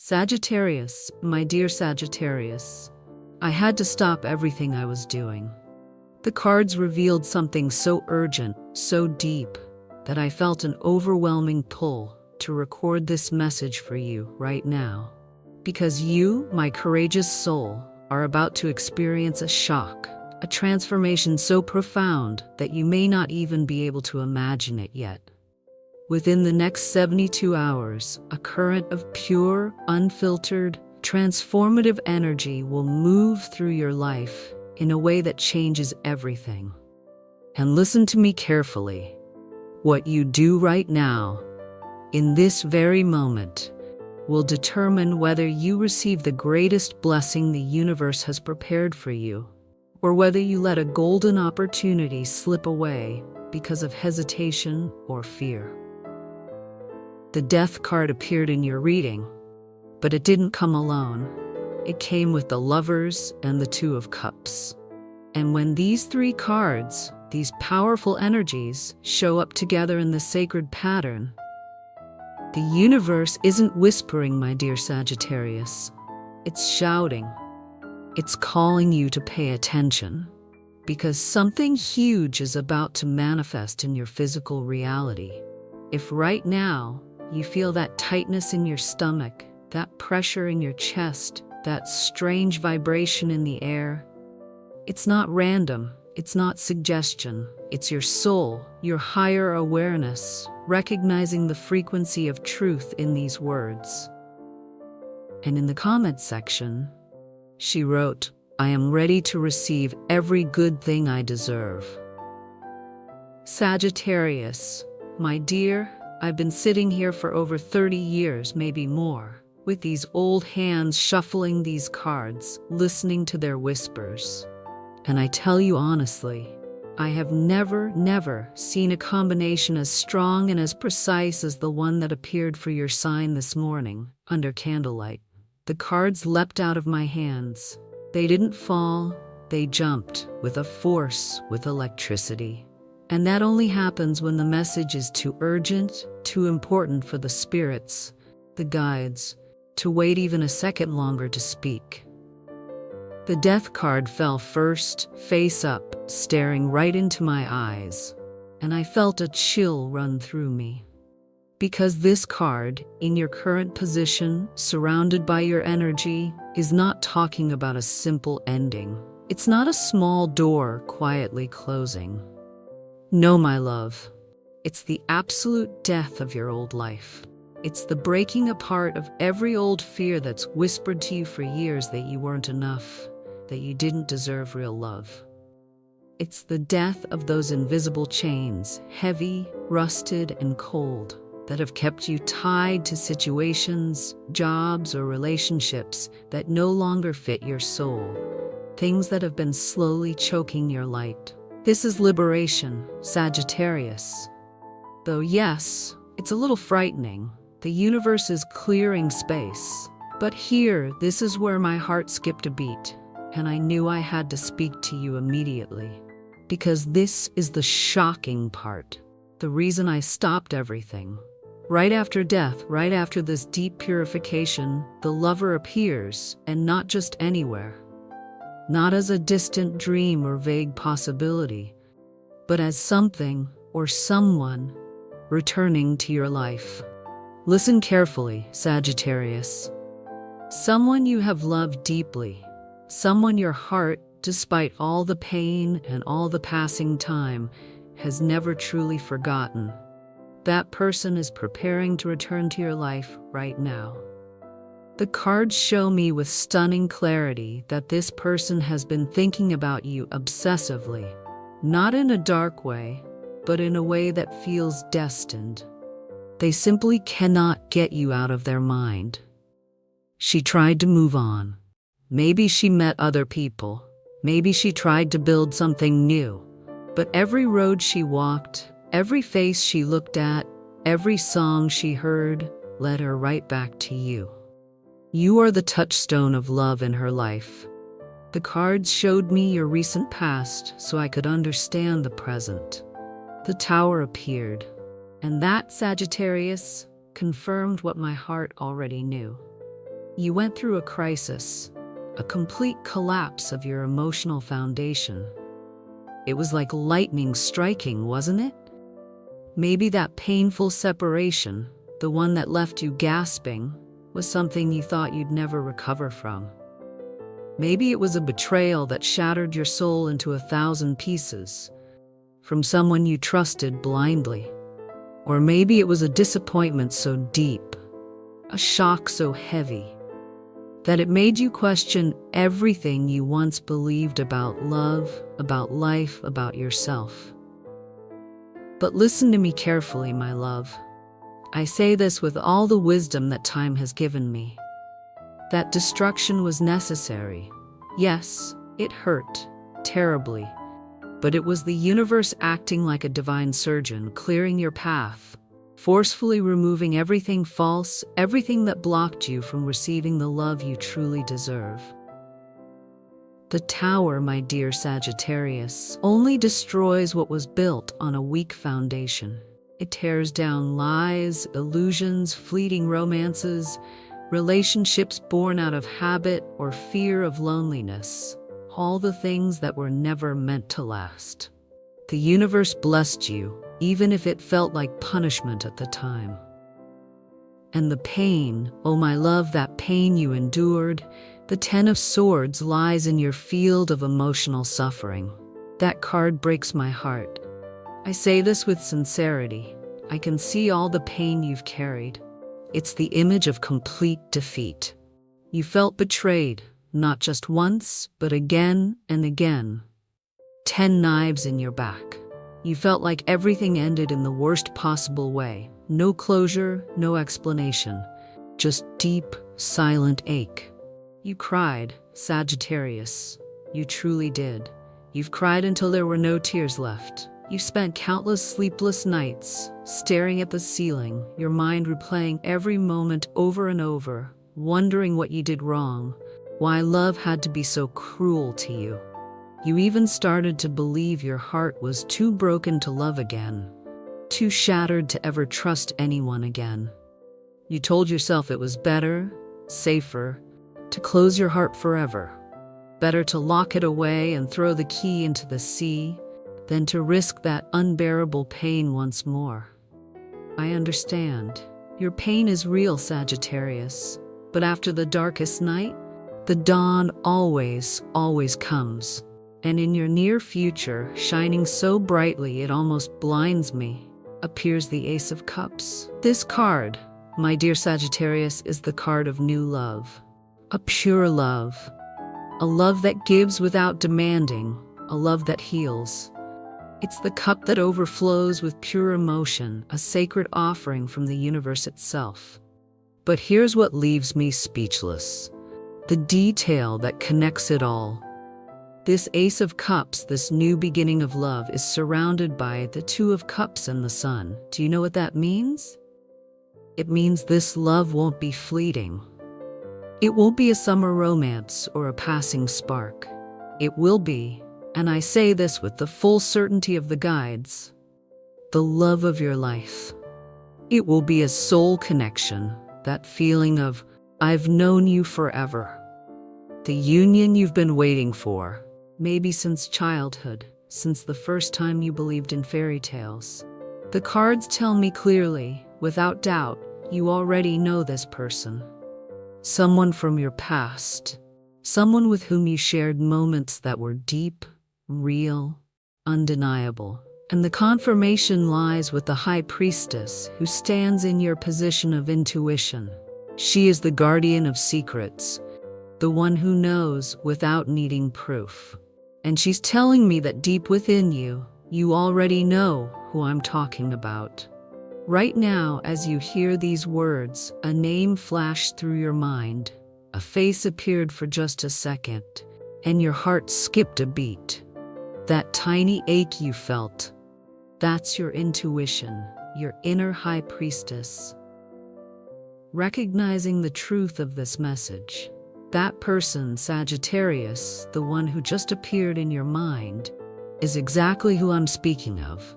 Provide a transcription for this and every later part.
Sagittarius, my dear Sagittarius, I had to stop everything I was doing. The cards revealed something so urgent, so deep, that I felt an overwhelming pull to record this message for you right now. Because you, my courageous soul, are about to experience a shock, a transformation so profound that you may not even be able to imagine it yet. Within the next 72 hours, a current of pure, unfiltered, transformative energy will move through your life in a way that changes everything. And listen to me carefully. What you do right now, in this very moment, will determine whether you receive the greatest blessing the universe has prepared for you, or whether you let a golden opportunity slip away because of hesitation or fear. The Death card appeared in your reading, but it didn't come alone. It came with the Lovers and the Two of Cups. And when these three cards, these powerful energies, show up together in the sacred pattern, the universe isn't whispering, my dear Sagittarius. It's shouting. It's calling you to pay attention, because something huge is about to manifest in your physical reality. If right now you feel that tightness in your stomach, that pressure in your chest, that strange vibration in the air, it's not random, it's not suggestion, it's your soul, your higher awareness, recognizing the frequency of truth in these words. And in the comments section, she wrote, "I am ready to receive every good thing I deserve." Sagittarius, my dear, I've been sitting here for over 30 years, maybe more, with these old hands shuffling these cards, listening to their whispers. And I tell you honestly, I have never seen a combination as strong and as precise as the one that appeared for your sign this morning, under candlelight. The cards leapt out of my hands. They didn't fall, they jumped, with a force, with electricity. And that only happens when the message is too urgent, too important for the spirits, the guides, to wait even a second longer to speak. The Death card fell first, face up, staring right into my eyes, and I felt a chill run through me. Because this card, in your current position, surrounded by your energy, is not talking about a simple ending. It's not a small door quietly closing. No, my love, it's the absolute death of your old life. It's the breaking apart of every old fear that's whispered to you for years that you weren't enough, that you didn't deserve real love. It's the death of those invisible chains, heavy, rusted, and cold, that have kept you tied to situations, jobs, or relationships that no longer fit your soul, things that have been slowly choking your light. This is liberation, Sagittarius. Though yes, it's a little frightening. The universe is clearing space. But here, this is where my heart skipped a beat, and I knew I had to speak to you immediately. Because this is the shocking part, the reason I stopped everything. Right after death, right after this deep purification, the Lover appears, and not just anywhere. Not as a distant dream or vague possibility, but as something or someone returning to your life. Listen carefully, Sagittarius. Someone you have loved deeply, someone your heart, despite all the pain and all the passing time, has never truly forgotten. That person is preparing to return to your life right now. The cards show me with stunning clarity that this person has been thinking about you obsessively, not in a dark way, but in a way that feels destined. They simply cannot get you out of their mind. She tried to move on. Maybe she met other people. Maybe she tried to build something new. But every road she walked, every face she looked at, every song she heard, led her right back to you. You are the touchstone of love in her life. The cards showed me your recent past so I could understand the present. The Tower appeared, and that, Sagittarius, confirmed what my heart already knew. You went through a crisis, a complete collapse of your emotional foundation. It was like lightning striking, wasn't it? Maybe that painful separation, the one that left you gasping, was something you thought you'd never recover from. Maybe it was a betrayal that shattered your soul into 1,000 pieces, from someone you trusted blindly. Or maybe it was a disappointment so deep, a shock so heavy, that it made you question everything you once believed about love, about life, about yourself. But listen to me carefully, my love. I say this with all the wisdom that time has given me. That destruction was necessary. Yes, it hurt terribly, but it was the universe acting like a divine surgeon, clearing your path, forcefully removing everything false, everything that blocked you from receiving the love you truly deserve. The tower, my dear Sagittarius, only destroys what was built on a weak foundation. It tears down lies, illusions, fleeting romances, relationships born out of habit or fear of loneliness, all the things that were never meant to last. The universe blessed you, even if it felt like punishment at the time. And the pain, oh my love, that pain you endured, the 10 of Swords lies in your field of emotional suffering. That card breaks my heart. I say this with sincerity. I can see all the pain you've carried. It's the image of complete defeat. You felt betrayed, not just once, but again and again. 10 knives in your back. You felt like everything ended in the worst possible way. No closure, no explanation. Just deep, silent ache. You cried, Sagittarius. You truly did. You've cried until there were no tears left. You've spent countless sleepless nights, staring at the ceiling, your mind replaying every moment over and over, wondering what you did wrong, why love had to be so cruel to you. You even started to believe your heart was too broken to love again, too shattered to ever trust anyone again. You told yourself it was better, safer, to close your heart forever. Better to lock it away and throw the key into the sea than to risk that unbearable pain once more. I understand. Your pain is real, Sagittarius. But after the darkest night, the dawn always comes. And in your near future, shining so brightly it almost blinds me, appears the Ace of Cups. This card, my dear Sagittarius, is the card of new love. A pure love. A love that gives without demanding. A love that heals. It's the cup that overflows with pure emotion, a sacred offering from the universe itself. But here's what leaves me speechless. The detail that connects it all. This Ace of Cups, this new beginning of love, is surrounded by the Two of Cups and the Sun. Do you know what that means? It means this love won't be fleeting. It won't be a summer romance or a passing spark. It will be, and I say this with the full certainty of the guides, the love of your life. It will be a soul connection, that feeling of, I've known you forever. The union you've been waiting for, maybe since childhood, since the first time you believed in fairy tales. The cards tell me clearly, without doubt, you already know this person. Someone from your past. Someone with whom you shared moments that were deep, real, undeniable. And the confirmation lies with the High Priestess, who stands in your position of intuition. She is the guardian of secrets, the one who knows without needing proof. And she's telling me that deep within you, you already know who I'm talking about. Right now, as you hear these words, a name flashed through your mind, a face appeared for just a second, and your heart skipped a beat. That tiny ache you felt, that's your intuition, your inner High Priestess. Recognizing the truth of this message, that person, Sagittarius, the one who just appeared in your mind, is exactly who I'm speaking of.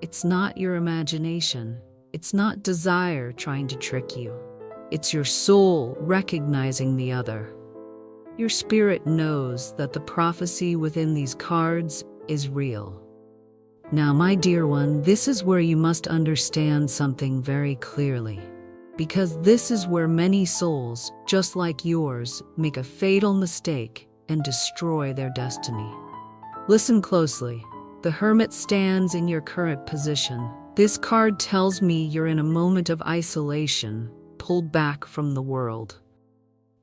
It's not your imagination. It's not desire trying to trick you. It's your soul recognizing the other. Your spirit knows that the prophecy within these cards is real. Now, my dear one, this is where you must understand something very clearly. Because this is where many souls, just like yours, make a fatal mistake and destroy their destiny. Listen closely. The Hermit stands in your current position. This card tells me you're in a moment of isolation, pulled back from the world.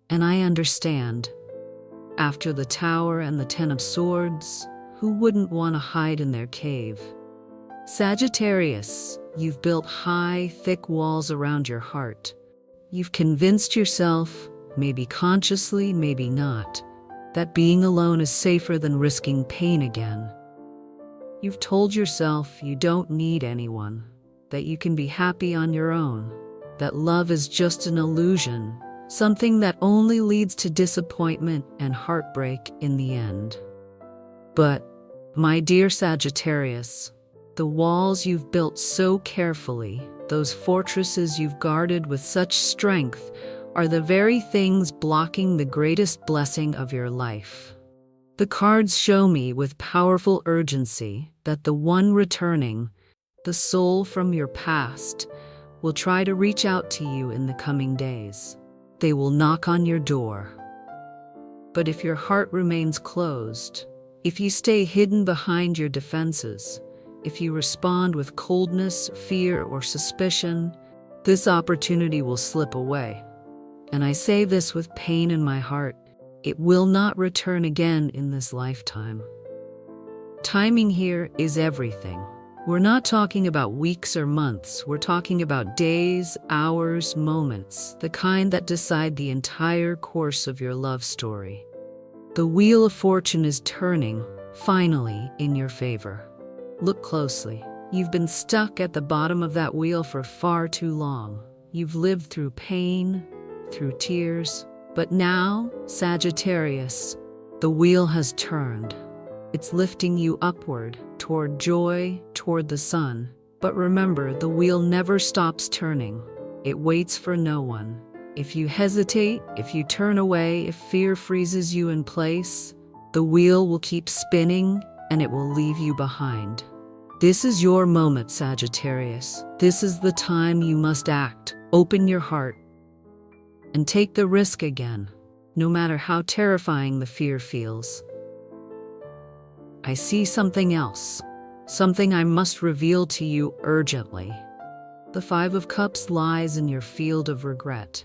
And I understand. After the Tower and the Ten of Swords, who wouldn't want to hide in their cave? Sagittarius, you've built high, thick walls around your heart. You've convinced yourself, maybe consciously, maybe not, that being alone is safer than risking pain again. You've told yourself you don't need anyone, that you can be happy on your own, that love is just an illusion, something that only leads to disappointment and heartbreak in the end. But, my dear Sagittarius, the walls you've built so carefully, those fortresses you've guarded with such strength, are the very things blocking the greatest blessing of your life. The cards show me with powerful urgency that the one returning, the soul from your past, will try to reach out to you in the coming days. They will knock on your door. But if your heart remains closed, if you stay hidden behind your defenses, if you respond with coldness, fear, or suspicion, this opportunity will slip away. And I say this with pain in my heart. It will not return again in this lifetime. Timing here is everything. We're not talking about weeks or months. We're talking about days, hours, moments, the kind that decide the entire course of your love story. The wheel of fortune is turning, finally, in your favor. Look closely. You've been stuck at the bottom of that wheel for far too long. You've lived through pain, through tears. But now, Sagittarius, the wheel has turned. It's lifting you upward, toward joy, toward the sun. But remember, the wheel never stops turning. It waits for no one. If you hesitate, if you turn away, if fear freezes you in place, the wheel will keep spinning and it will leave you behind. This is your moment, Sagittarius. This is the time you must act. Open your heart and take the risk again, no matter how terrifying the fear feels. I see something else, something I must reveal to you urgently. The Five of Cups lies in your field of regret.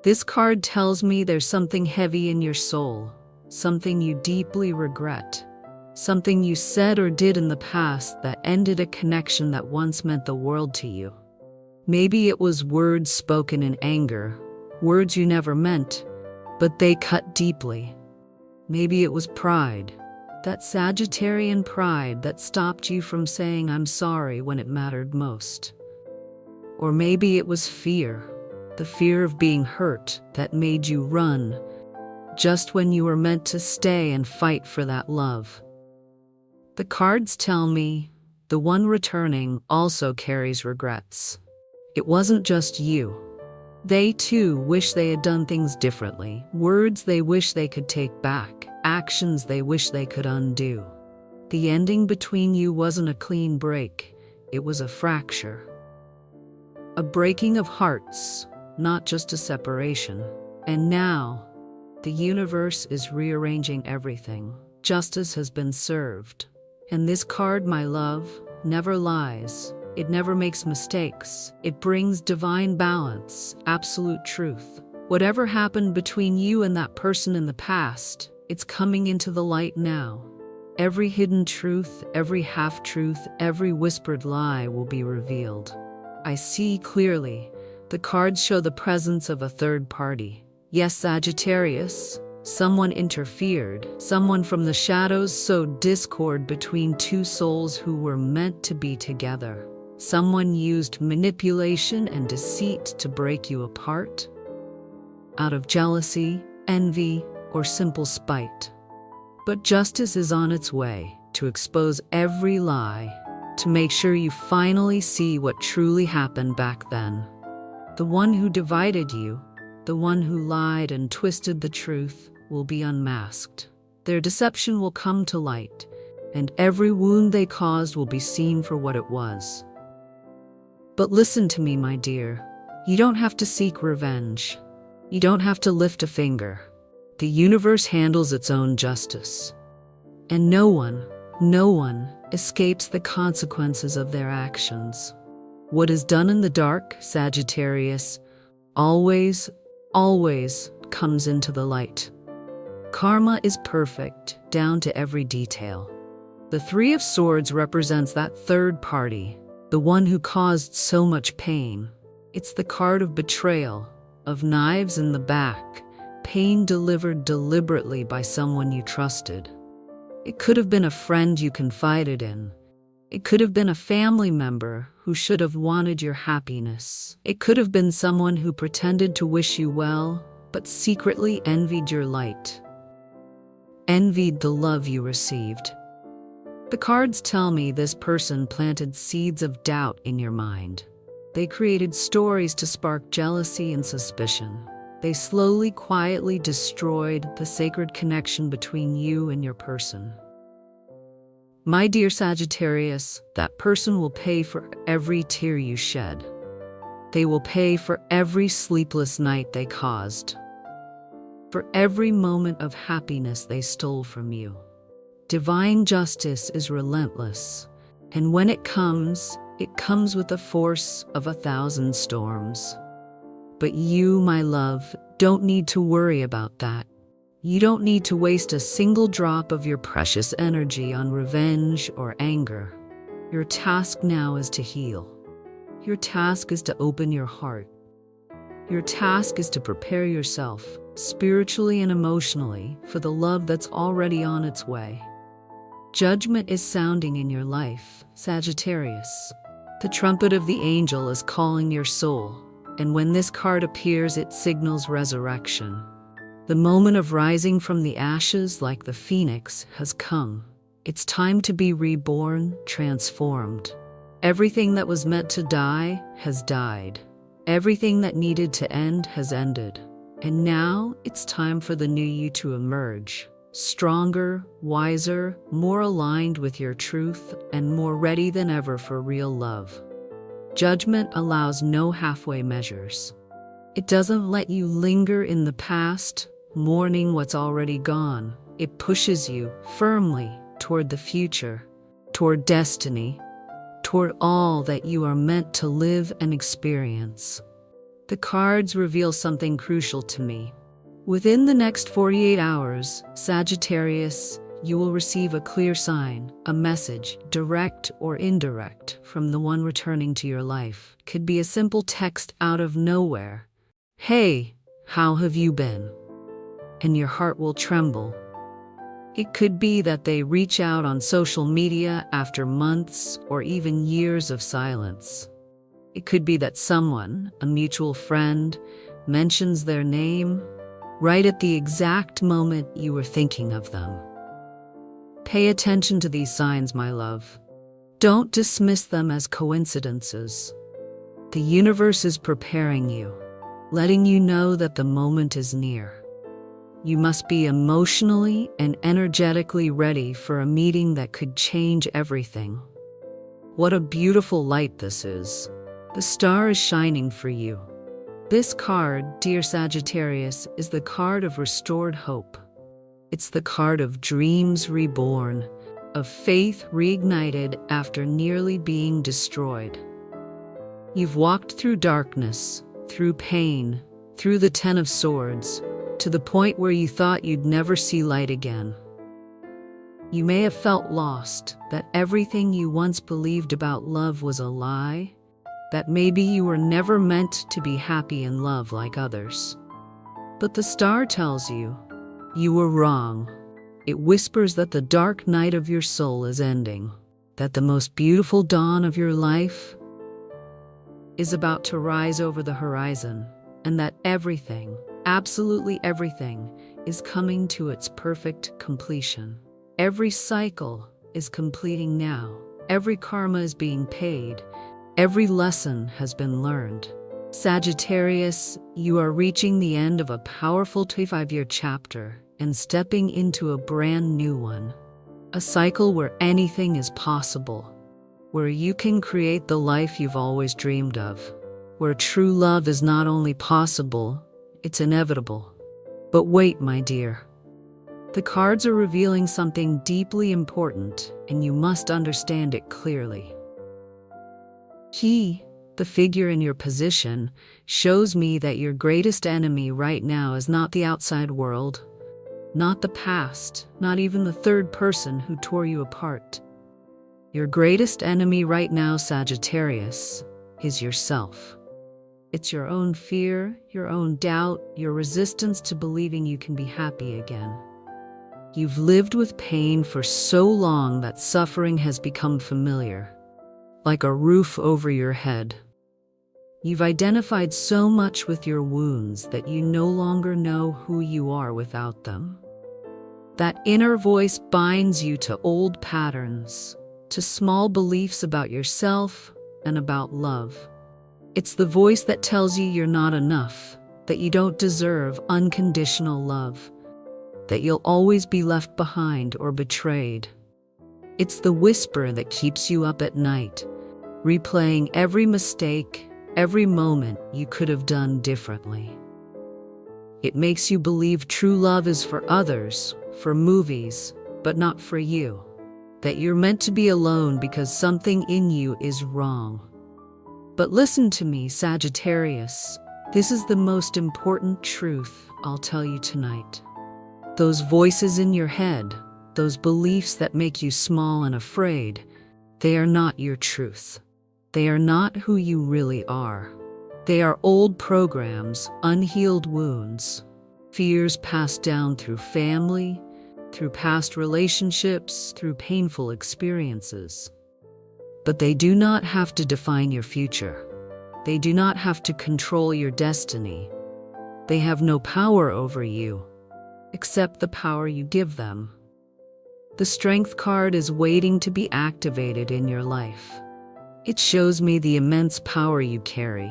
This card tells me there's something heavy in your soul, something you deeply regret, something you said or did in the past that ended a connection that once meant the world to you. Maybe it was words spoken in anger, words you never meant, but they cut deeply. Maybe it was pride, that Sagittarian pride that stopped you from saying I'm sorry when it mattered most. Or maybe it was fear, the fear of being hurt that made you run, just when you were meant to stay and fight for that love. The cards tell me the one returning also carries regrets. It wasn't just you. They too wish they had done things differently, words they wish they could take back, actions they wish they could undo. The ending between you wasn't a clean break, it was a fracture. A breaking of hearts, not just a separation. And now, the universe is rearranging everything. Justice has been served. And this card, my love, never lies. It never makes mistakes. It brings divine balance, absolute truth. Whatever happened between you and that person in the past, it's coming into the light now. Every hidden truth, every half-truth, every whispered lie will be revealed. I see clearly. The cards show the presence of a third party. Yes, Sagittarius, someone interfered. Someone from the shadows sowed discord between two souls who were meant to be together. Someone used manipulation and deceit to break you apart, out of jealousy, envy, or simple spite. But justice is on its way to expose every lie, to make sure you finally see what truly happened back then. The one who divided you, the one who lied and twisted the truth, will be unmasked. Their deception will come to light, and every wound they caused will be seen for what it was. But listen to me, my dear. You don't have to seek revenge. You don't have to lift a finger. The universe handles its own justice. And no one escapes the consequences of their actions. What is done in the dark, Sagittarius, always comes into the light. Karma is perfect, down to every detail. The Three of Swords represents that third party, the one who caused so much pain. It's the card of betrayal, of knives in the back, pain delivered deliberately by someone you trusted. It could have been a friend you confided in. It could have been a family member who should have wanted your happiness. It could have been someone who pretended to wish you well, but secretly envied your light. Envied the love you received. The cards tell me this person planted seeds of doubt in your mind. They created stories to spark jealousy and suspicion. They slowly, quietly destroyed the sacred connection between you and your person. My dear Sagittarius, that person will pay for every tear you shed. They will pay for every sleepless night they caused, for every moment of happiness they stole from you. Divine justice is relentless, and when it comes with the force of 1,000 storms. But you, my love, don't need to worry about that. You don't need to waste a single drop of your precious energy on revenge or anger. Your task now is to heal. Your task is to open your heart. Your task is to prepare yourself, spiritually and emotionally, for the love that's already on its way. Judgment is sounding in your life, Sagittarius. The trumpet of the angel is calling your soul, and when this card appears, it signals resurrection. The moment of rising from the ashes like the phoenix has come. It's time to be reborn, transformed. Everything that was meant to die has died. Everything that needed to end has ended. And now it's time for the new you to emerge. Stronger, wiser, more aligned with your truth, and more ready than ever for real love. Judgment allows no halfway measures. It doesn't let you linger in the past, mourning what's already gone. It pushes you firmly toward the future, toward destiny, toward all that you are meant to live and experience. The cards reveal something crucial to me. Within the next 48 hours, Sagittarius, you will receive a clear sign, a message, direct or indirect, from the one returning to your life. Could be a simple text out of nowhere. Hey, how have you been? And your heart will tremble. It could be that they reach out on social media after months or even years of silence. It could be that someone, a mutual friend, mentions their name right at the exact moment you were thinking of them. Pay attention to these signs, my love. Don't dismiss them as coincidences. The universe is preparing you, letting you know that the moment is near. You must be emotionally and energetically ready for a meeting that could change everything. What a beautiful light this is. The star is shining for you. This card, dear Sagittarius, is the card of restored hope. It's the card of dreams reborn, of faith reignited after nearly being destroyed. You've walked through darkness, through pain, through the 10 of Swords, to the point where you thought you'd never see light again. You may have felt lost, that everything you once believed about love was a lie, that maybe you were never meant to be happy in love like others. But the star tells you, you were wrong. It whispers that the dark night of your soul is ending, that the most beautiful dawn of your life is about to rise over the horizon, and that everything, absolutely everything, is coming to its perfect completion. Every cycle is completing now. Every karma is being paid. Every lesson has been learned. Sagittarius, you are reaching the end of a powerful 25-year chapter and stepping into a brand new one. A cycle where anything is possible, where you can create the life you've always dreamed of, where true love is not only possible, it's inevitable. But wait, my dear. The cards are revealing something deeply important, and you must understand it clearly. He, the figure in your position, shows me that your greatest enemy right now is not the outside world, not the past, not even the third person who tore you apart. Your greatest enemy right now, Sagittarius, is yourself. It's your own fear, your own doubt, your resistance to believing you can be happy again. You've lived with pain for so long that suffering has become familiar, like a roof over your head. You've identified so much with your wounds that you no longer know who you are without them. That inner voice binds you to old patterns, to small beliefs about yourself and about love. It's the voice that tells you you're not enough, that you don't deserve unconditional love, that you'll always be left behind or betrayed. It's the whisper that keeps you up at night, replaying every mistake, every moment you could have done differently. It makes you believe true love is for others, for movies, but not for you. That you're meant to be alone because something in you is wrong. But listen to me, Sagittarius. This is the most important truth I'll tell you tonight. Those voices in your head, those beliefs that make you small and afraid, they are not your truth. They are not who you really are. They are old programs, unhealed wounds, fears passed down through family, through past relationships, through painful experiences. But they do not have to define your future. They do not have to control your destiny. They have no power over you, except the power you give them. The Strength card is waiting to be activated in your life. It shows me the immense power you carry,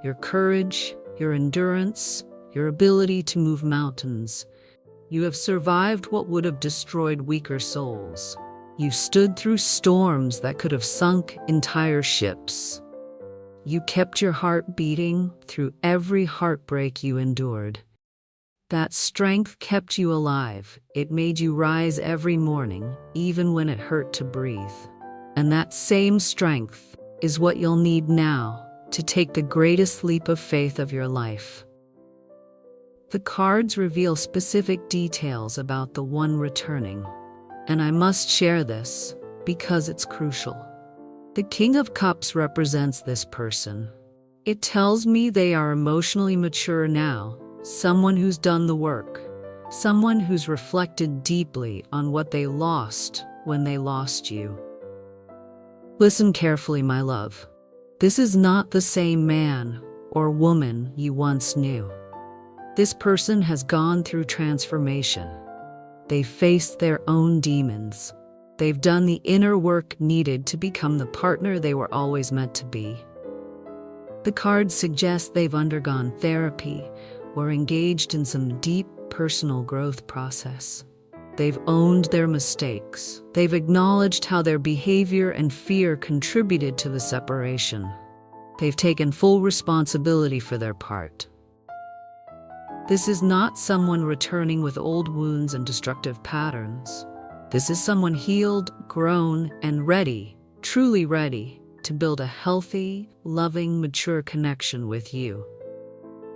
your courage, your endurance, your ability to move mountains. You have survived what would have destroyed weaker souls. You stood through storms that could have sunk entire ships. You kept your heart beating through every heartbreak you endured. That strength kept you alive. It made you rise every morning, even when it hurt to breathe. And that same strength is what you'll need now to take the greatest leap of faith of your life. The cards reveal specific details about the one returning, and I must share this because it's crucial. The King of Cups represents this person. It tells me they are emotionally mature now, someone who's done the work, someone who's reflected deeply on what they lost when they lost you. Listen carefully, my love. This is not the same man or woman you once knew. This person has gone through transformation. They've faced their own demons. They've done the inner work needed to become the partner they were always meant to be. The cards suggest they've undergone therapy or engaged in some deep personal growth process. They've owned their mistakes. They've acknowledged how their behavior and fear contributed to the separation. They've taken full responsibility for their part. This is not someone returning with old wounds and destructive patterns. This is someone healed, grown, and ready, truly ready, to build a healthy, loving, mature connection with you.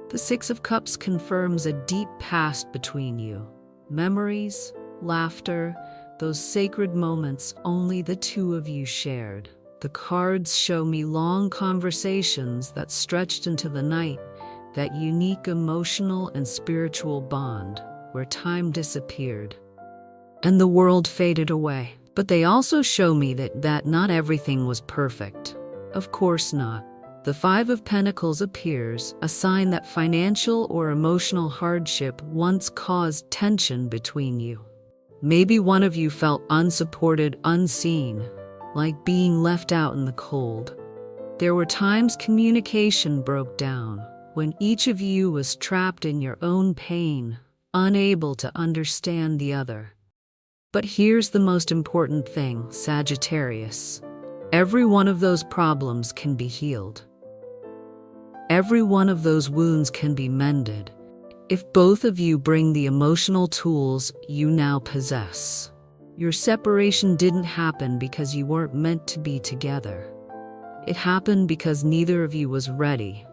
The Six of Cups confirms a deep past between you. Memories, laughter, those sacred moments only the two of you shared. The cards show me long conversations that stretched into the night, that unique emotional and spiritual bond where time disappeared and the world faded away. But they also show me that not everything was perfect. Of course not. The Five of Pentacles appears, a sign that financial or emotional hardship once caused tension between you. Maybe one of you felt unsupported, unseen, like being left out in the cold. There were times communication broke down, when each of you was trapped in your own pain, unable to understand the other. But here's the most important thing, Sagittarius. Every one of those problems can be healed. Every one of those wounds can be mended, if both of you bring the emotional tools you now possess. Your separation didn't happen because you weren't meant to be together. It happened because neither of you was ready,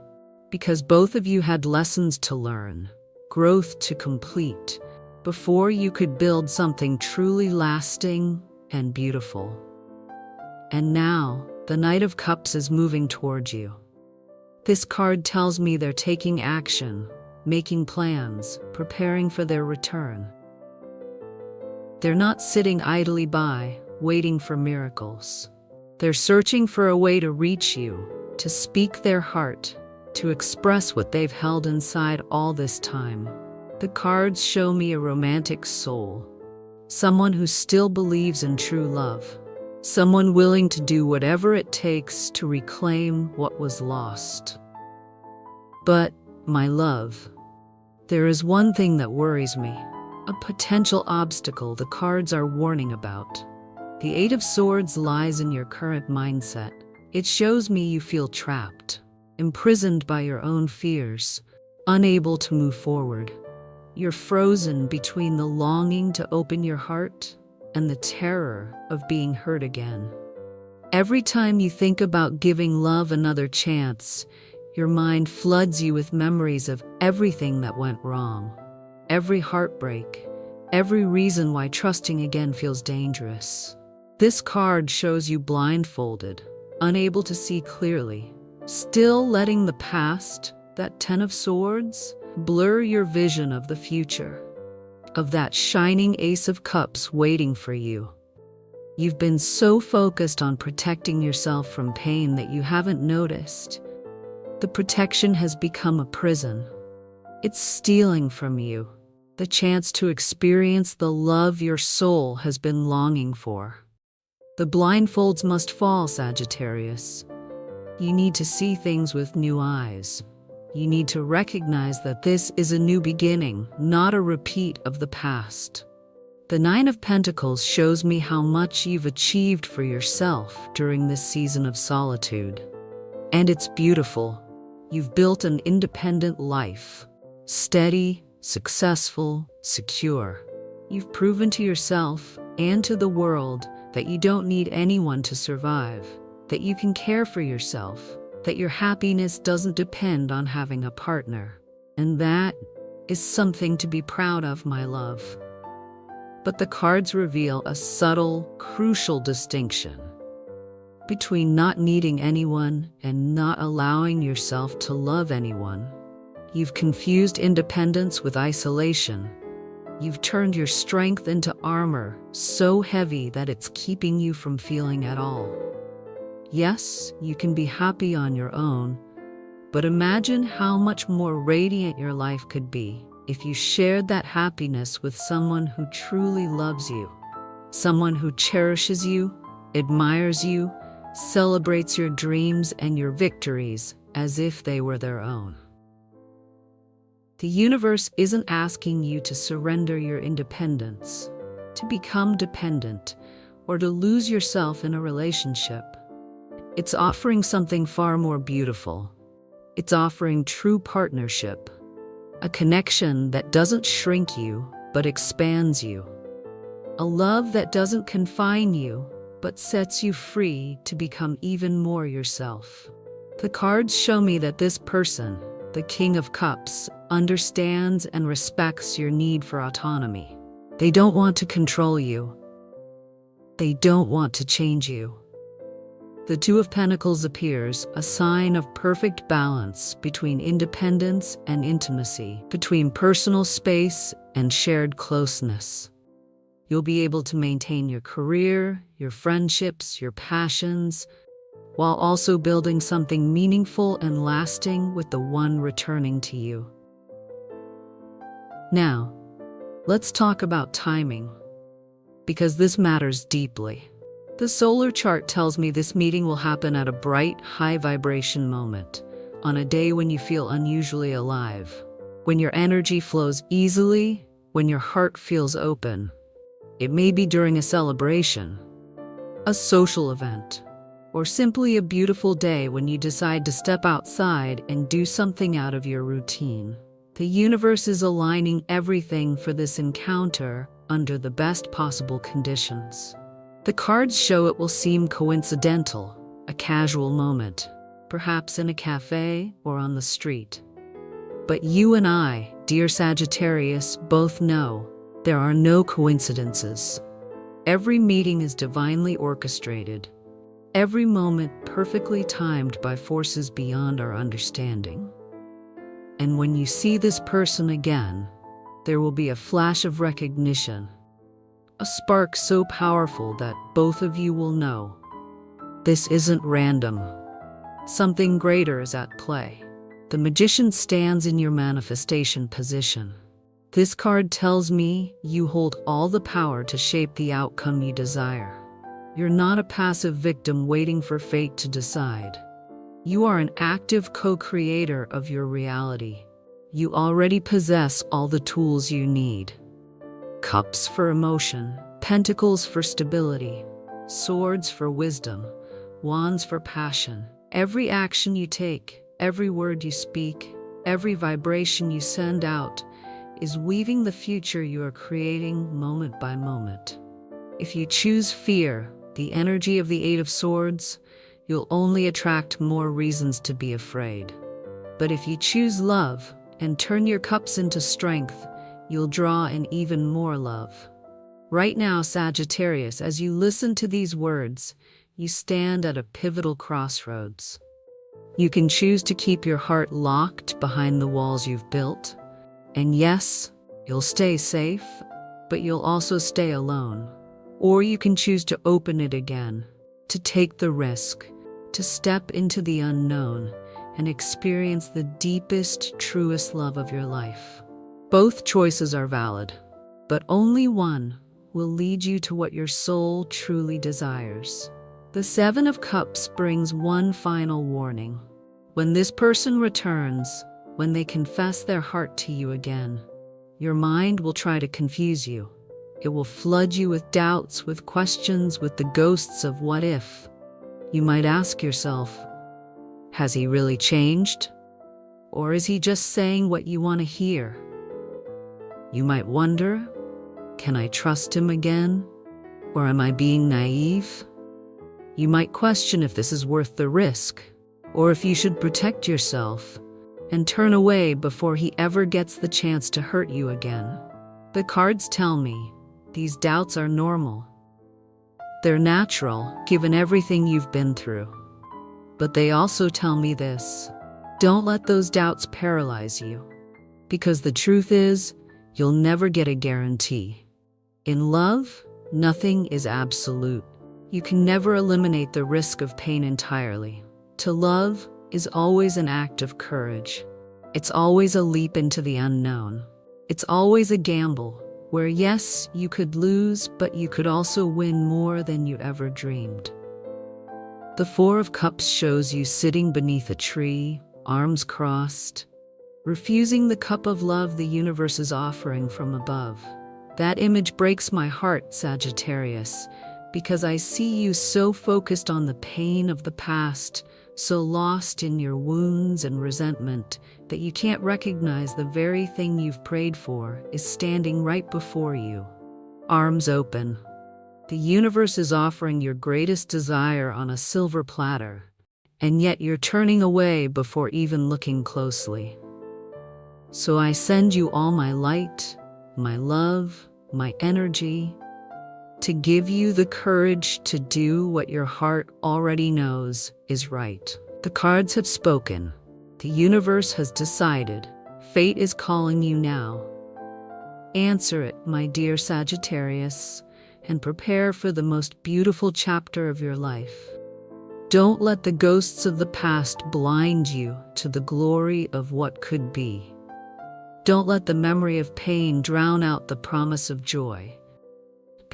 because both of you had lessons to learn, growth to complete, before you could build something truly lasting and beautiful. And now, the Knight of Cups is moving towards you. This card tells me they're taking action, making plans, preparing for their return. They're not sitting idly by, waiting for miracles. They're searching for a way to reach you, to speak their heart, to express what they've held inside all this time. The cards show me a romantic soul, someone who still believes in true love, someone willing to do whatever it takes to reclaim what was lost. But, my love, there is one thing that worries me, a potential obstacle the cards are warning about. The Eight of Swords lies in your current mindset. It shows me you feel trapped, imprisoned by your own fears, unable to move forward. You're frozen between the longing to open your heart and the terror of being hurt again. Every time you think about giving love another chance, your mind floods you with memories of everything that went wrong. Every heartbreak, every reason why trusting again feels dangerous. This card shows you blindfolded, unable to see clearly, still letting the past, that Ten of Swords, blur your vision of the future, of that shining Ace of Cups waiting for you. You've been so focused on protecting yourself from pain that you haven't noticed. The protection has become a prison. It's stealing from you the chance to experience the love your soul has been longing for. The blindfolds must fall, Sagittarius. You need to see things with new eyes. You need to recognize that this is a new beginning, not a repeat of the past. The Nine of Pentacles shows me how much you've achieved for yourself during this season of solitude. And it's beautiful. You've built an independent life, steady, successful, secure. You've proven to yourself and to the world that you don't need anyone to survive, that you can care for yourself, that your happiness doesn't depend on having a partner. And that is something to be proud of, my love. But the cards reveal a subtle, crucial distinction between not needing anyone and not allowing yourself to love anyone. You've confused independence with isolation. You've turned your strength into armor so heavy that it's keeping you from feeling at all. Yes, you can be happy on your own, but imagine how much more radiant your life could be if you shared that happiness with someone who truly loves you, someone who cherishes you, admires you, celebrates your dreams and your victories as if they were their own. The universe isn't asking you to surrender your independence, to become dependent, or to lose yourself in a relationship. It's offering something far more beautiful. It's offering true partnership, a connection that doesn't shrink you, but expands you. A love that doesn't confine you, but sets you free to become even more yourself. The cards show me that this person, the King of Cups, understands and respects your need for autonomy. They don't want to control you. They don't want to change you. The Two of Pentacles appears, a sign of perfect balance between independence and intimacy, between personal space and shared closeness. You'll be able to maintain your career, your friendships, your passions, while also building something meaningful and lasting with the one returning to you. Now, let's talk about timing, because this matters deeply. The solar chart tells me this meeting will happen at a bright, high vibration moment, on a day when you feel unusually alive, when your energy flows easily, when your heart feels open. It may be during a celebration, a social event, or simply a beautiful day when you decide to step outside and do something out of your routine. The universe is aligning everything for this encounter under the best possible conditions. The cards show it will seem coincidental, a casual moment, perhaps in a cafe or on the street. But you and I, dear Sagittarius, both know there are no coincidences. Every meeting is divinely orchestrated, every moment perfectly timed by forces beyond our understanding. And when you see this person again, there will be a flash of recognition, a spark so powerful that both of you will know this isn't random. Something greater is at play. The Magician stands in your manifestation position. This card tells me you hold all the power to shape the outcome you desire. You're not a passive victim waiting for fate to decide. You are an active co-creator of your reality. You already possess all the tools you need. Cups for emotion, pentacles for stability, swords for wisdom, wands for passion. Every action you take, every word you speak, every vibration you send out is weaving the future you are creating moment by moment. If you choose fear, the energy of the Eight of Swords, you'll only attract more reasons to be afraid. But if you choose love and turn your cups into strength, you'll draw in even more love. Right now, Sagittarius, as you listen to these words, you stand at a pivotal crossroads. You can choose to keep your heart locked behind the walls you've built. And yes, you'll stay safe, but you'll also stay alone. Or you can choose to open it again, to take the risk, to step into the unknown and experience the deepest, truest love of your life. Both choices are valid, but only one will lead you to what your soul truly desires. The Seven of Cups brings one final warning. When this person returns, when they confess their heart to you again, your mind will try to confuse you. It will flood you with doubts, with questions, with the ghosts of what if. You might ask yourself, has he really changed? Or is he just saying what you want to hear? You might wonder, can I trust him again? Or am I being naive? You might question if this is worth the risk, or if you should protect yourself and turn away before he ever gets the chance to hurt you again. The cards tell me these doubts are normal. They're natural, given everything you've been through. But they also tell me this: don't let those doubts paralyze you. Because the truth is, you'll never get a guarantee. In love, nothing is absolute. You can never eliminate the risk of pain entirely. To love is always an act of courage. It's always a leap into the unknown. It's always a gamble, where yes, you could lose, but you could also win more than you ever dreamed. The Four of Cups shows you sitting beneath a tree, arms crossed, refusing the cup of love the universe is offering from above. That image breaks my heart, Sagittarius, because I see you so focused on the pain of the past, so lost in your wounds and resentment, that you can't recognize the very thing you've prayed for is standing right before you. Arms open. The universe is offering your greatest desire on a silver platter, and yet you're turning away before even looking closely. So I send you all my light, my love, my energy, to give you the courage to do what your heart already knows is right. The cards have spoken. The universe has decided. Fate is calling you now. Answer it, my dear Sagittarius, and prepare for the most beautiful chapter of your life. Don't let the ghosts of the past blind you to the glory of what could be. Don't let the memory of pain drown out the promise of joy.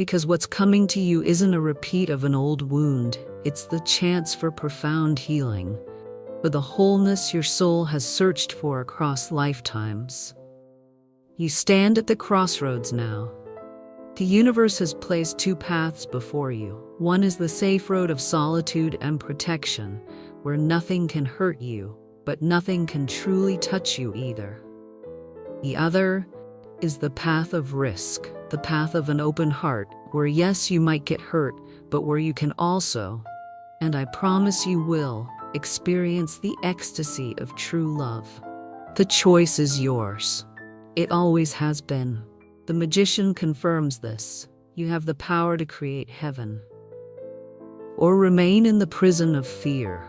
Because what's coming to you isn't a repeat of an old wound, it's the chance for profound healing, for the wholeness your soul has searched for across lifetimes. You stand at the crossroads now. The universe has placed two paths before you. One is the safe road of solitude and protection, where nothing can hurt you, but nothing can truly touch you either. The other is the path of risk, the path of an open heart, where yes, you might get hurt, but where you can also, and I promise you will, experience the ecstasy of true love. The choice is yours. It always has been. The magician confirms this. You have the power to create heaven, or remain in the prison of fear.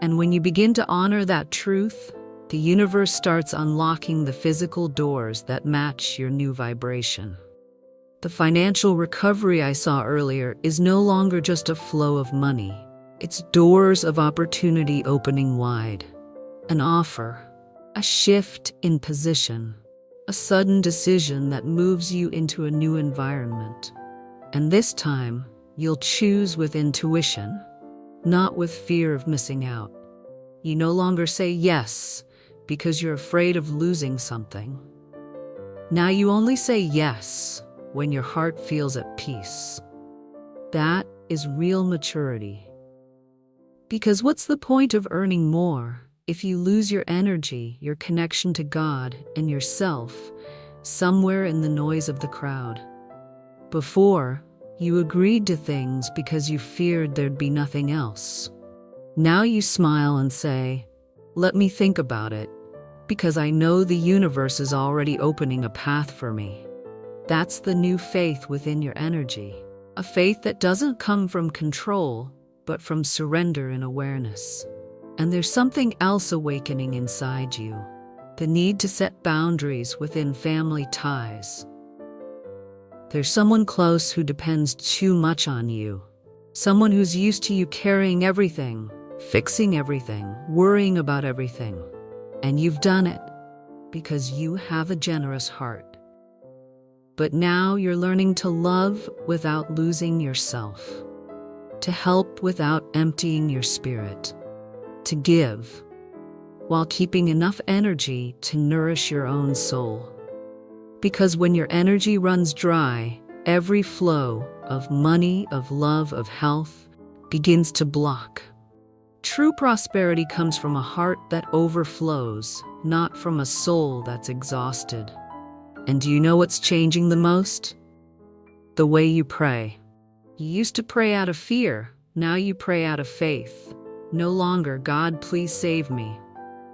And when you begin to honor that truth, the universe starts unlocking the physical doors that match your new vibration. The financial recovery I saw earlier is no longer just a flow of money. It's doors of opportunity opening wide. An offer, a shift in position, a sudden decision that moves you into a new environment. And this time, you'll choose with intuition, not with fear of missing out. You no longer say yes because you're afraid of losing something. Now you only say yes when your heart feels at peace. That is real maturity. Because what's the point of earning more if you lose your energy, your connection to God and yourself, somewhere in the noise of the crowd? Before, you agreed to things because you feared there'd be nothing else. Now you smile and say, "Let me think about it, because I know the universe is already opening a path for me." That's the new faith within your energy, a faith that doesn't come from control, but from surrender and awareness. And there's something else awakening inside you, the need to set boundaries within family ties. There's someone close who depends too much on you, someone who's used to you carrying everything, fixing everything, worrying about everything. And you've done it because you have a generous heart. But now you're learning to love without losing yourself, to help without emptying your spirit, to give while keeping enough energy to nourish your own soul. Because when your energy runs dry, every flow of money, of love, of health begins to block. True prosperity comes from a heart that overflows, not from a soul that's exhausted. And do you know what's changing the most? The way you pray. You used to pray out of fear, now you pray out of faith. No longer, "God, please save me,"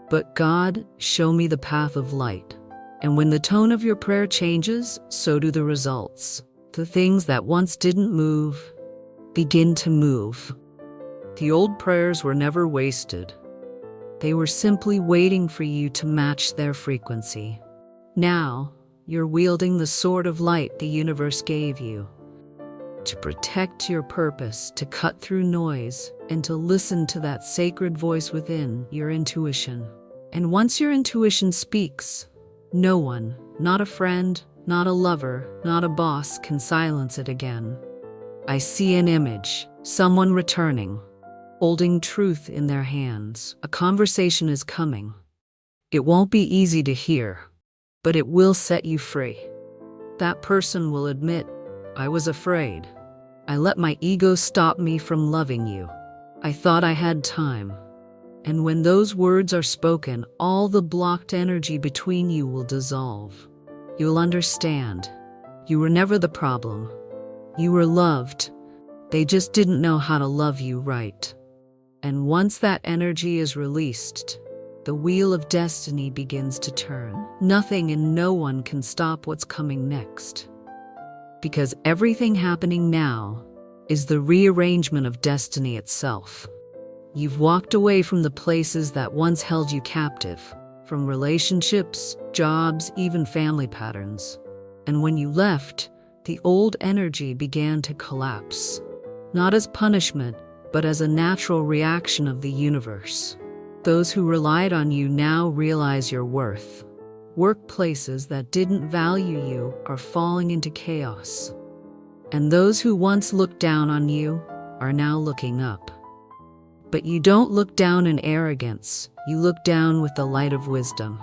but "God, show me the path of light." And when the tone of your prayer changes, so do the results. The things that once didn't move begin to move. The old prayers were never wasted. They were simply waiting for you to match their frequency. Now, you're wielding the sword of light the universe gave you, to protect your purpose, to cut through noise, and to listen to that sacred voice within, your intuition. And once your intuition speaks, no one, not a friend, not a lover, not a boss, can silence it again. I see an image, someone returning, holding truth in their hands. A conversation is coming. It won't be easy to hear, but it will set you free. That person will admit, "I was afraid. I let my ego stop me from loving you. I thought I had time." And when those words are spoken, all the blocked energy between you will dissolve. You'll understand. You were never the problem. You were loved. They just didn't know how to love you right. And once that energy is released, the wheel of destiny begins to turn. Nothing and no one can stop what's coming next. Because everything happening now is the rearrangement of destiny itself. You've walked away from the places that once held you captive, from relationships, jobs, even family patterns. And when you left, the old energy began to collapse, not as punishment, but as a natural reaction of the universe. Those who relied on you now realize your worth. Workplaces that didn't value you are falling into chaos. And those who once looked down on you are now looking up. But you don't look down in arrogance, you look down with the light of wisdom.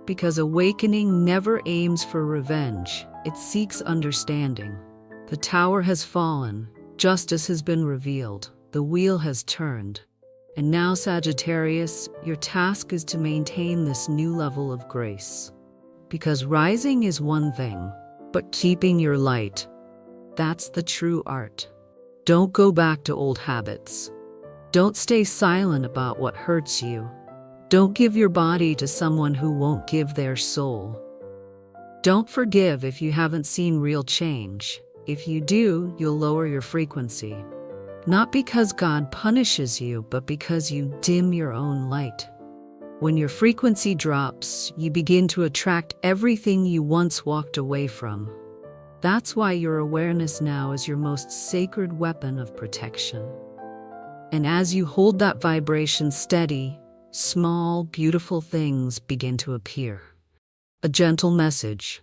Because awakening never aims for revenge, it seeks understanding. The tower has fallen, justice has been revealed, the wheel has turned. And now, Sagittarius, your task is to maintain this new level of grace. Because rising is one thing, but keeping your light, that's the true art. Don't go back to old habits. Don't stay silent about what hurts you. Don't give your body to someone who won't give their soul. Don't forgive if you haven't seen real change. If you do, you'll lower your frequency. Not because God punishes you, but because you dim your own light. When your frequency drops, you begin to attract everything you once walked away from. That's why your awareness now is your most sacred weapon of protection. And as you hold that vibration steady, small, beautiful things begin to appear. A gentle message,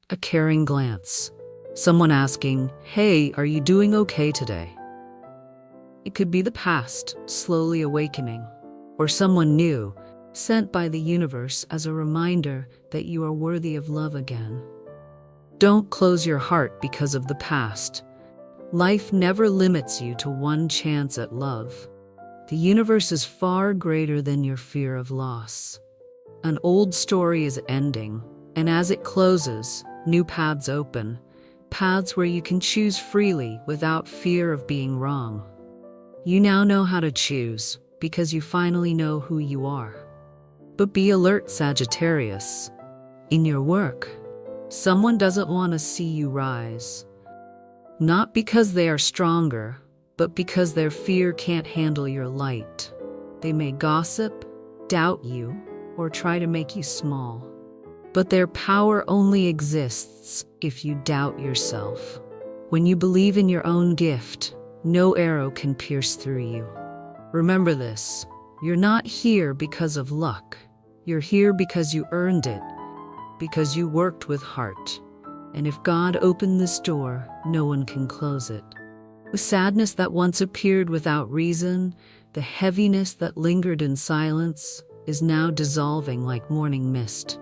a caring glance, someone asking, "Hey, are you doing okay today?" It could be the past, slowly awakening, or someone new, sent by the universe as a reminder that you are worthy of love again. Don't close your heart because of the past. Life never limits you to one chance at love. The universe is far greater than your fear of loss. An old story is ending, and as it closes, new paths open, paths where you can choose freely without fear of being wrong. You now know how to choose, because you finally know who you are. But be alert, Sagittarius. In your work, someone doesn't want to see you rise. Not because they are stronger, but because their fear can't handle your light. They may gossip, doubt you, or try to make you small. But their power only exists if you doubt yourself. When you believe in your own gift, no arrow can pierce through you. Remember this, you're not here because of luck. You're here because you earned it, because you worked with heart. And if God opened this door, no one can close it. The sadness that once appeared without reason, the heaviness that lingered in silence, is now dissolving like morning mist.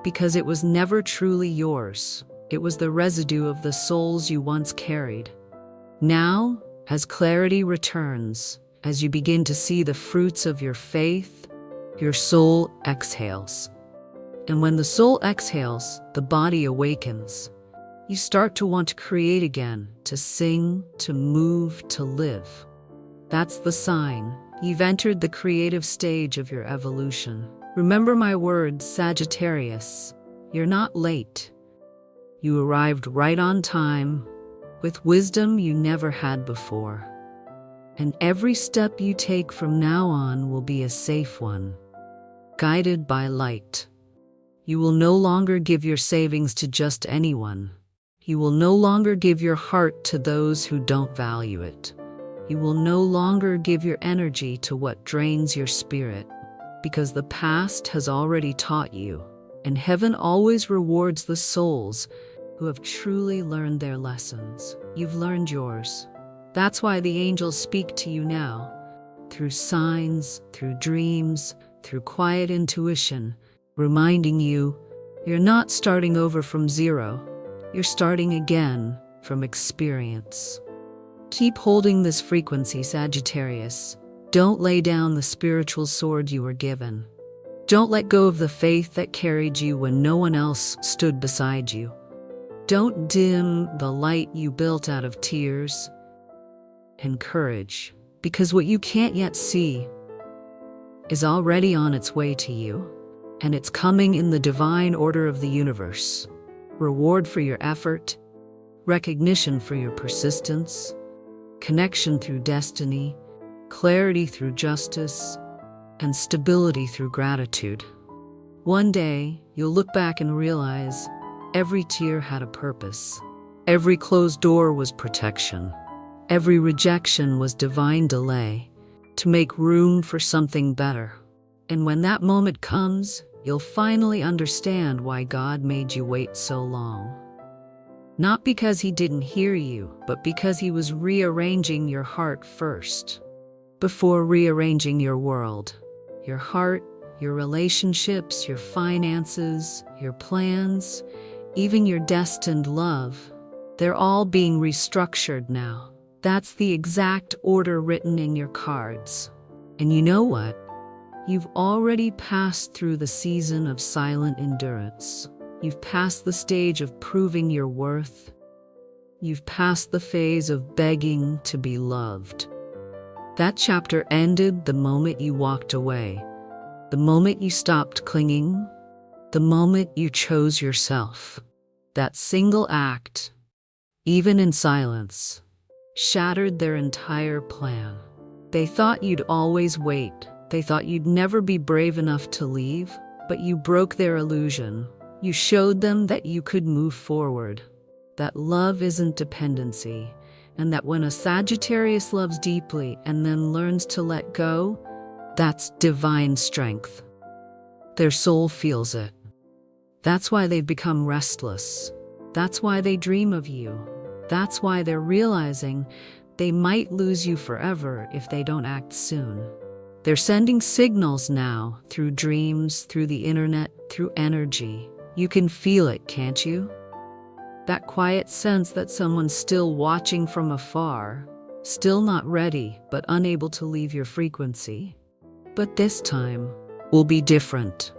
Because it was never truly yours. It was the residue of the souls you once carried. Now, as clarity returns, as you begin to see the fruits of your faith, your soul exhales. And when the soul exhales, the body awakens. You start to want to create again, to sing, to move, to live. That's the sign. You've entered the creative stage of your evolution. Remember my words, Sagittarius. You're not late. You arrived right on time, with wisdom you never had before. And every step you take from now on will be a safe one, guided by light. You will no longer give your savings to just anyone. You will no longer give your heart to those who don't value it. You will no longer give your energy to what drains your spirit, because the past has already taught you, and heaven always rewards the souls who have truly learned their lessons. You've learned yours. That's why the angels speak to you now, through signs, through dreams, through quiet intuition, reminding you, you're not starting over from zero. You're starting again from experience. Keep holding this frequency, Sagittarius. Don't lay down the spiritual sword you were given. Don't let go of the faith that carried you when no one else stood beside you. Don't dim the light you built out of tears and courage, because what you can't yet see is already on its way to you, and it's coming in the divine order of the universe. Reward for your effort, recognition for your persistence, connection through destiny, clarity through justice, and stability through gratitude. One day, you'll look back and realize every tear had a purpose. Every closed door was protection. Every rejection was divine delay to make room for something better. And when that moment comes, you'll finally understand why God made you wait so long. Not because he didn't hear you, but because he was rearranging your heart first. Before rearranging your world, your heart, your relationships, your finances, your plans, even your destined love, they're all being restructured now. That's the exact order written in your cards. And you know what? You've already passed through the season of silent endurance. You've passed the stage of proving your worth. You've passed the phase of begging to be loved. That chapter ended the moment you walked away, the moment you stopped clinging, the moment you chose yourself. That single act, even in silence, shattered their entire plan. They thought you'd always wait. They thought you'd never be brave enough to leave, but you broke their illusion. You showed them that you could move forward, that love isn't dependency, and that when a Sagittarius loves deeply and then learns to let go, that's divine strength. Their soul feels it. That's why they've become restless. That's why they dream of you. That's why they're realizing they might lose you forever if they don't act soon. They're sending signals now, through dreams, through the internet, through energy. You can feel it, can't you? That quiet sense that someone's still watching from afar, still not ready, but unable to leave your frequency. But this time will be different.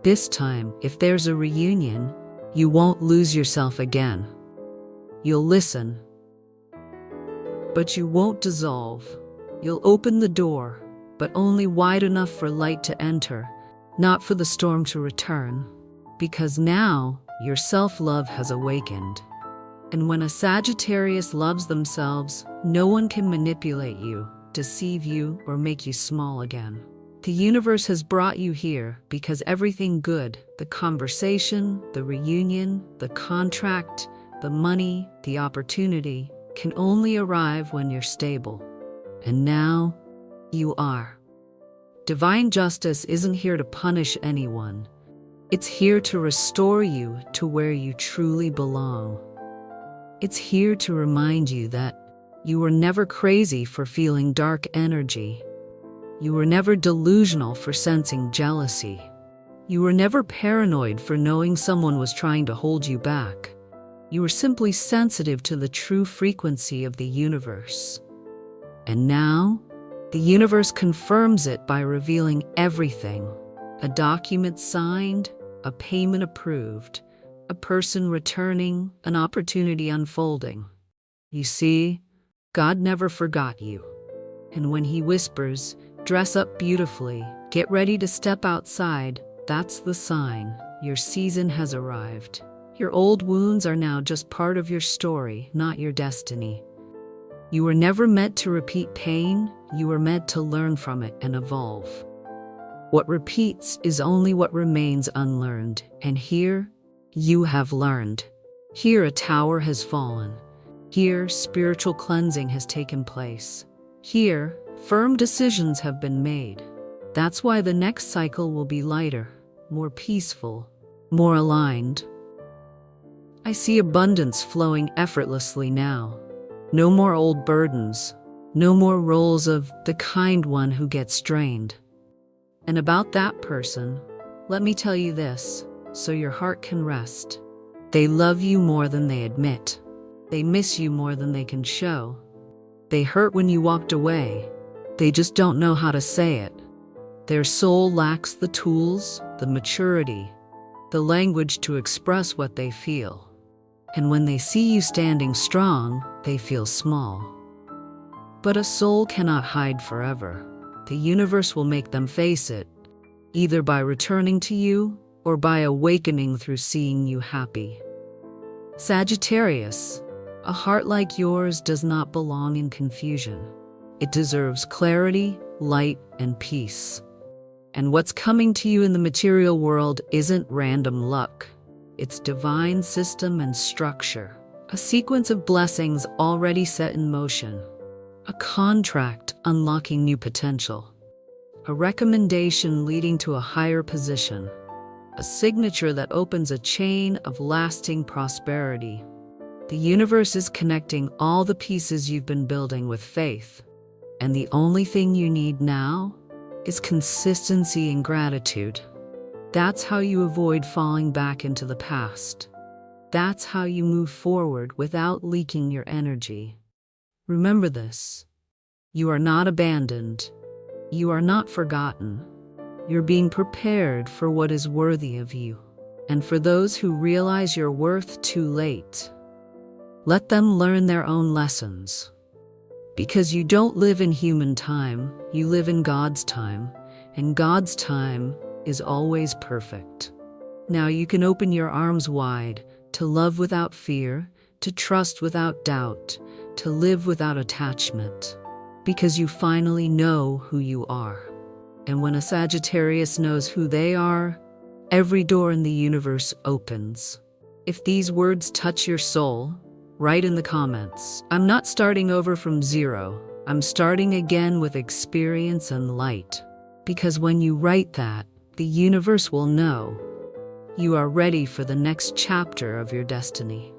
This time, if there's a reunion, you won't lose yourself again. You'll listen, but you won't dissolve. You'll open the door, but only wide enough for light to enter, not for the storm to return. Because now, your self-love has awakened. And when a Sagittarius loves themselves, no one can manipulate you, deceive you, or make you small again. The universe has brought you here because everything good, the conversation, the reunion, the contract, the money, the opportunity, can only arrive when you're stable. And now, you are. Divine justice isn't here to punish anyone. It's here to restore you to where you truly belong. It's here to remind you that you were never crazy for feeling dark energy. You were never delusional for sensing jealousy. You were never paranoid for knowing someone was trying to hold you back. You were simply sensitive to the true frequency of the universe. And now, the universe confirms it by revealing everything. A document signed, a payment approved, a person returning, an opportunity unfolding. You see, God never forgot you. And when He whispers, "Dress up beautifully, get ready to step outside," that's the sign. Your season has arrived. Your old wounds are now just part of your story, not your destiny. You were never meant to repeat pain, you were meant to learn from it and evolve. What repeats is only what remains unlearned, and here, you have learned. Here a tower has fallen. Here spiritual cleansing has taken place. Here, firm decisions have been made. That's why the next cycle will be lighter, more peaceful, more aligned. I see abundance flowing effortlessly now. No more old burdens. No more roles of the kind one who gets drained. And about that person, let me tell you this, so your heart can rest. They love you more than they admit. They miss you more than they can show. They hurt when you walked away. They just don't know how to say it. Their soul lacks the tools, the maturity, the language to express what they feel. And when they see you standing strong, they feel small. But a soul cannot hide forever. The universe will make them face it, either by returning to you or by awakening through seeing you happy. Sagittarius, a heart like yours does not belong in confusion. It deserves clarity, light, and peace. And what's coming to you in the material world isn't random luck. It's divine system and structure, a sequence of blessings already set in motion, a contract unlocking new potential, a recommendation leading to a higher position, a signature that opens a chain of lasting prosperity. The universe is connecting all the pieces you've been building with faith, and the only thing you need now is consistency and gratitude. That's how you avoid falling back into the past. That's how you move forward without leaking your energy. Remember this: you are not abandoned. You are not forgotten. You're being prepared for what is worthy of you. And for those who realize your worth too late, let them learn their own lessons. Because you don't live in human time, you live in God's time, and God's time is always perfect. Now you can open your arms wide to love without fear, to trust without doubt, to live without attachment, because you finally know who you are. And when a Sagittarius knows who they are, every door in the universe opens. If these words touch your soul, write in the comments, "I'm not starting over from zero. I'm starting again with experience and light." Because when you write that, the universe will know you are ready for the next chapter of your destiny.